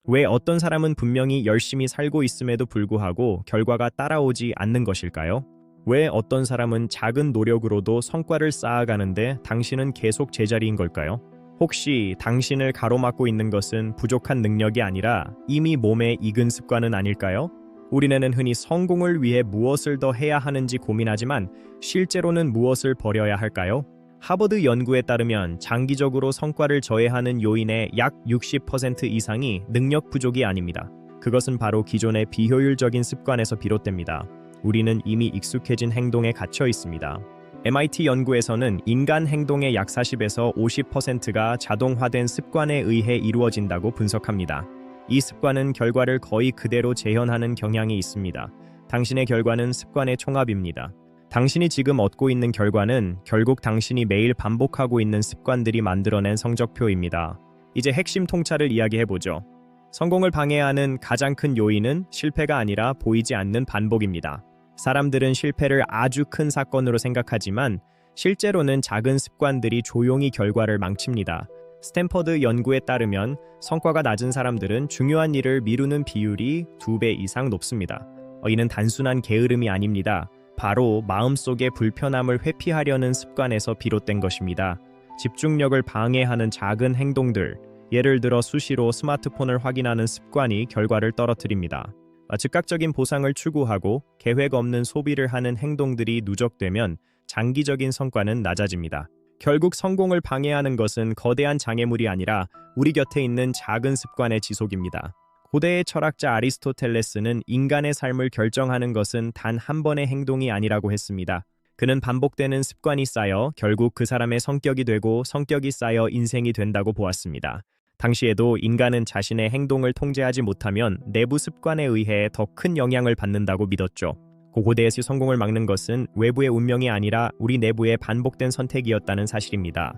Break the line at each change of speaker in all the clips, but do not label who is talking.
왜 어떤 사람은 분명히 열심히 살고 있음에도 불구하고 결과가 따라오지 않는 것일까요? 왜 어떤 사람은 작은 노력으로도 성과를 쌓아가는데 당신은 계속 제자리인 걸까요? 혹시 당신을 가로막고 있는 것은 부족한 능력이 아니라 이미 몸에 익은 습관은 아닐까요? 우리는 흔히 성공을 위해 무엇을 더 해야 하는지 고민하지만 실제로는 무엇을 버려야 할까요? 하버드 연구에 따르면 장기적으로 성과를 저해하는 요인의 약 60% 이상이 능력 부족이 아닙니다. 그것은 바로 기존의 비효율적인 습관에서 비롯됩니다. 우리는 이미 익숙해진 행동에 갇혀 있습니다. MIT 연구에서는 인간 행동의 약 40에서 50%가 자동화된 습관에 의해 이루어진다고 분석합니다. 이 습관은 결과를 거의 그대로 재현하는 경향이 있습니다. 당신의 결과는 습관의 총합입니다. 당신이 지금 얻고 있는 결과는 결국 당신이 매일 반복하고 있는 습관들이 만들어낸 성적표입니다. 이제 핵심 통찰을 이야기해보죠. 성공을 방해하는 가장 큰 요인은 실패가 아니라 보이지 않는 반복입니다. 사람들은 실패를 아주 큰 사건으로 생각하지만 실제로는 작은 습관들이 조용히 결과를 망칩니다. 스탠퍼드 연구에 따르면 성과가 낮은 사람들은 중요한 일을 미루는 비율이 2배 이상 높습니다. 이는 단순한 게으름이 아닙니다. 바로 마음속의 불편함을 회피하려는 습관에서 비롯된 것입니다. 집중력을 방해하는 작은 행동들, 예를 들어 수시로 스마트폰을 확인하는 습관이 결과를 떨어뜨립니다. 즉각적인 보상을 추구하고 계획 없는 소비를 하는 행동들이 누적되면 장기적인 성과는 낮아집니다. 결국 성공을 방해하는 것은 거대한 장애물이 아니라 우리 곁에 있는 작은 습관의 지속입니다. 고대의 철학자 아리스토텔레스는 인간의 삶을 결정하는 것은 단 한 번의 행동이 아니라고 했습니다. 그는 반복되는 습관이 쌓여 결국 그 사람의 성격이 되고 성격이 쌓여 인생이 된다고 보았습니다. 당시에도 인간은 자신의 행동을 통제하지 못하면 내부 습관에 의해 더 큰 영향을 받는다고 믿었죠. 고대에서 성공을 막는 것은 외부의 운명이 아니라 우리 내부의 반복된 선택이었다는 사실입니다.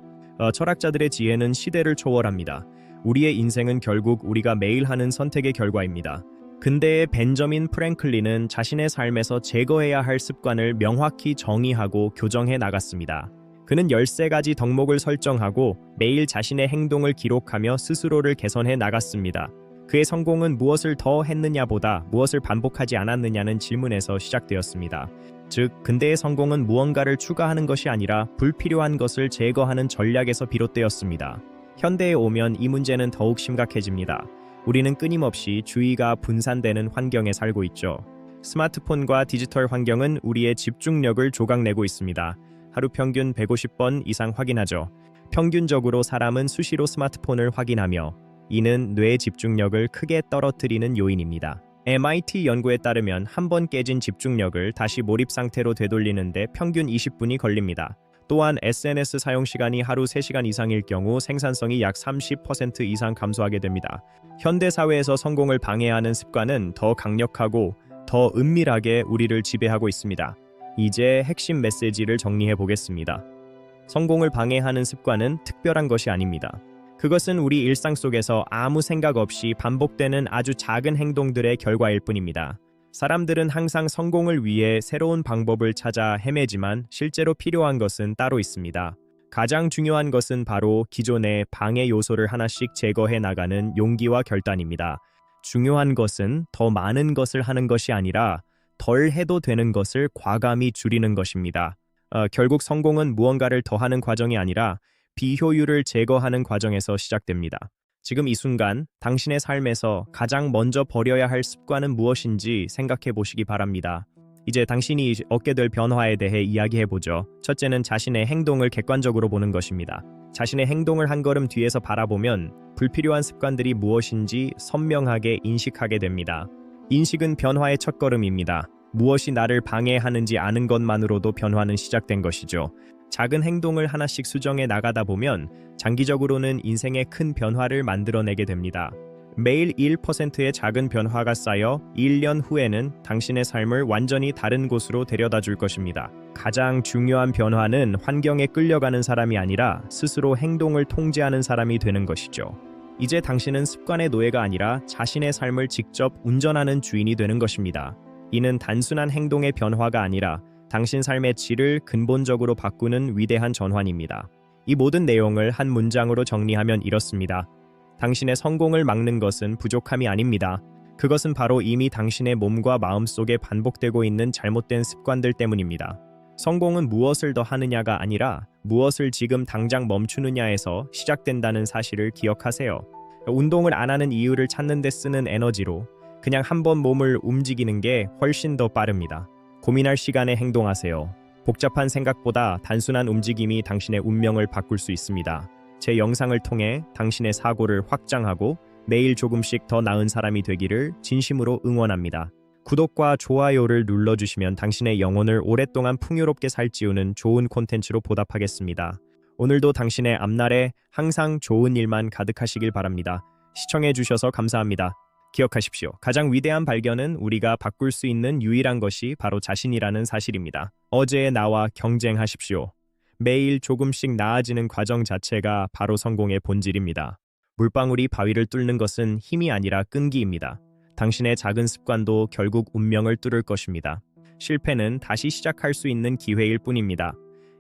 철학자들의 지혜는 시대를 초월합니다. 우리의 인생은 결국 우리가 매일 하는 선택의 결과입니다. 근대의 벤저민 프랭클린은 자신의 삶에서 제거해야 할 습관을 명확히 정의하고 교정해 나갔습니다. 그는 13가지 덕목을 설정하고 매일 자신의 행동을 기록하며 스스로를 개선해 나갔습니다. 그의 성공은 무엇을 더 했느냐보다 무엇을 반복하지 않았느냐는 질문에서 시작되었습니다. 즉, 근대의 성공은 무언가를 추가하는 것이 아니라 불필요한 것을 제거하는 전략에서 비롯되었습니다. 현대에 오면 이 문제는 더욱 심각해집니다. 우리는 끊임없이 주의가 분산되는 환경에 살고 있죠. 스마트폰과 디지털 환경은 우리의 집중력을 조각내고 있습니다. 하루 평균 150번 이상 확인하죠. 평균적으로 사람은 수시로 스마트폰을 확인하며 이는 뇌의 집중력을 크게 떨어뜨리는 요인입니다. MIT 연구에 따르면 한 번 깨진 집중력을 다시 몰입 상태로 되돌리는데 평균 20분이 걸립니다. 또한 SNS 사용 시간이 하루 3시간 이상일 경우 생산성이 약 30% 이상 감소하게 됩니다. 현대 사회에서 성공을 방해하는 습관은 더 강력하고 더 은밀하게 우리를 지배하고 있습니다. 이제 핵심 메시지를 정리해 보겠습니다. 성공을 방해하는 습관은 특별한 것이 아닙니다. 그것은 우리 일상 속에서 아무 생각 없이 반복되는 아주 작은 행동들의 결과일 뿐입니다. 사람들은 항상 성공을 위해 새로운 방법을 찾아 헤매지만 실제로 필요한 것은 따로 있습니다. 가장 중요한 것은 바로 기존의 방해 요소를 하나씩 제거해 나가는 용기와 결단입니다. 중요한 것은 더 많은 것을 하는 것이 아니라 덜 해도 되는 것을 과감히 줄이는 것입니다. 결국 성공은 무언가를 더하는 과정이 아니라 비효율을 제거하는 과정에서 시작됩니다. 지금 이 순간 당신의 삶에서 가장 먼저 버려야 할 습관은 무엇인지 생각해 보시기 바랍니다. 이제 당신이 얻게 될 변화에 대해 이야기해 보죠. 첫째는 자신의 행동을 객관적으로 보는 것입니다. 자신의 행동을 한 걸음 뒤에서 바라보면 불필요한 습관들이 무엇인지 선명하게 인식하게 됩니다. 인식은 변화의 첫걸음입니다. 무엇이 나를 방해하는지 아는 것만으로도 변화는 시작된 것이죠. 작은 행동을 하나씩 수정해 나가다 보면 장기적으로는 인생의 큰 변화를 만들어내게 됩니다. 매일 1%의 작은 변화가 쌓여 1년 후에는 당신의 삶을 완전히 다른 곳으로 데려다 줄 것입니다. 가장 중요한 변화는 환경에 끌려가는 사람이 아니라 스스로 행동을 통제하는 사람이 되는 것이죠. 이제 당신은 습관의 노예가 아니라 자신의 삶을 직접 운전하는 주인이 되는 것입니다. 이는 단순한 행동의 변화가 아니라 당신 삶의 질을 근본적으로 바꾸는 위대한 전환입니다. 이 모든 내용을 한 문장으로 정리하면 이렇습니다. 당신의 성공을 막는 것은 부족함이 아닙니다. 그것은 바로 이미 당신의 몸과 마음 속에 반복되고 있는 잘못된 습관들 때문입니다. 성공은 무엇을 더 하느냐가 아니라 무엇을 지금 당장 멈추느냐에서 시작된다는 사실을 기억하세요. 운동을 안 하는 이유를 찾는 데 쓰는 에너지로 그냥 한번 몸을 움직이는 게 훨씬 더 빠릅니다. 고민할 시간에 행동하세요. 복잡한 생각보다 단순한 움직임이 당신의 운명을 바꿀 수 있습니다. 제 영상을 통해 당신의 사고를 확장하고 매일 조금씩 더 나은 사람이 되기를 진심으로 응원합니다. 구독과 좋아요를 눌러주시면 당신의 영혼을 오랫동안 풍요롭게 살찌우는 좋은 콘텐츠로 보답하겠습니다. 오늘도 당신의 앞날에 항상 좋은 일만 가득하시길 바랍니다. 시청해주셔서 감사합니다. 기억하십시오. 가장 위대한 발견은 우리가 바꿀 수 있는 유일한 것이 바로 자신이라는 사실입니다. 어제의 나와 경쟁하십시오. 매일 조금씩 나아지는 과정 자체가 바로 성공의 본질입니다. 물방울이 바위를 뚫는 것은 힘이 아니라 끈기입니다. 당신의 작은 습관도 결국 운명을 뚫을 것입니다. 실패는 다시 시작할 수 있는 기회일 뿐입니다.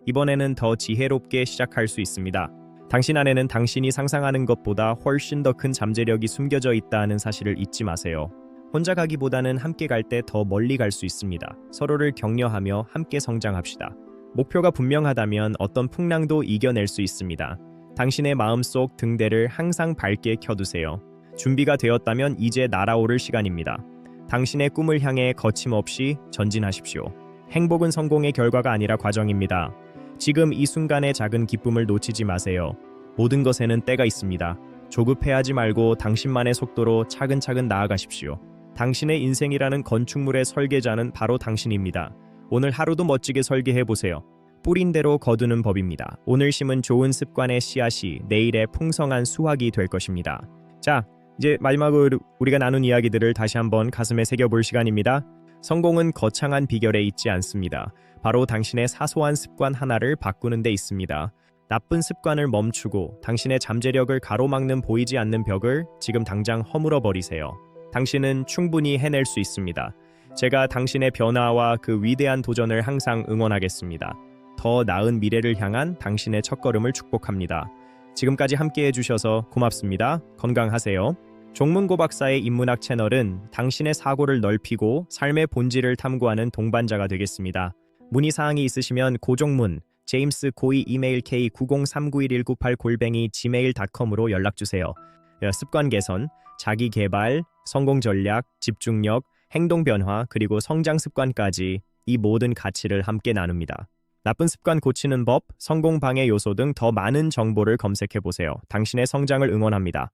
이번에는 더 지혜롭게 시작할 수 있습니다. 당신 안에는 당신이 상상하는 것보다 훨씬 더 큰 잠재력이 숨겨져 있다는 사실을 잊지 마세요. 혼자 가기보다는 함께 갈 때 더 멀리 갈 수 있습니다. 서로를 격려하며 함께 성장합시다. 목표가 분명하다면 어떤 풍랑도 이겨낼 수 있습니다. 당신의 마음속 등대를 항상 밝게 켜두세요. 준비가 되었다면 이제 날아오를 시간입니다. 당신의 꿈을 향해 거침없이 전진하십시오. 행복은 성공의 결과가 아니라 과정입니다. 지금 이 순간의 작은 기쁨을 놓치지 마세요. 모든 것에는 때가 있습니다. 조급해하지 말고 당신만의 속도로 차근차근 나아가십시오. 당신의 인생이라는 건축물의 설계자는 바로 당신입니다. 오늘 하루도 멋지게 설계해보세요. 뿌린 대로 거두는 법입니다. 오늘 심은 좋은 습관의 씨앗이 내일의 풍성한 수확이 될 것입니다. 자, 이제 마지막으로 우리가 나눈 이야기들을 다시 한번 가슴에 새겨볼 시간입니다. 성공은 거창한 비결에 있지 않습니다. 바로 당신의 사소한 습관 하나를 바꾸는 데 있습니다. 나쁜 습관을 멈추고 당신의 잠재력을 가로막는 보이지 않는 벽을 지금 당장 허물어 버리세요. 당신은 충분히 해낼 수 있습니다. 제가 당신의 변화와 그 위대한 도전을 항상 응원하겠습니다. 더 나은 미래를 향한 당신의 첫걸음을 축복합니다. 지금까지 함께해 주셔서 고맙습니다. 건강하세요. 종문고 박사의 인문학 채널은 당신의 사고를 넓히고 삶의 본질을 탐구하는 동반자가 되겠습니다. 문의사항이 있으시면 고종문, 제임스 고이 이메일 k90391198@gmail.com으로 연락주세요. 습관 개선, 자기 개발, 성공 전략, 집중력, 행동 변화, 그리고 성장 습관까지 이 모든 가치를 함께 나눕니다. 나쁜 습관 고치는 법, 성공 방해 요소 등 더 많은 정보를 검색해보세요. 당신의 성장을 응원합니다.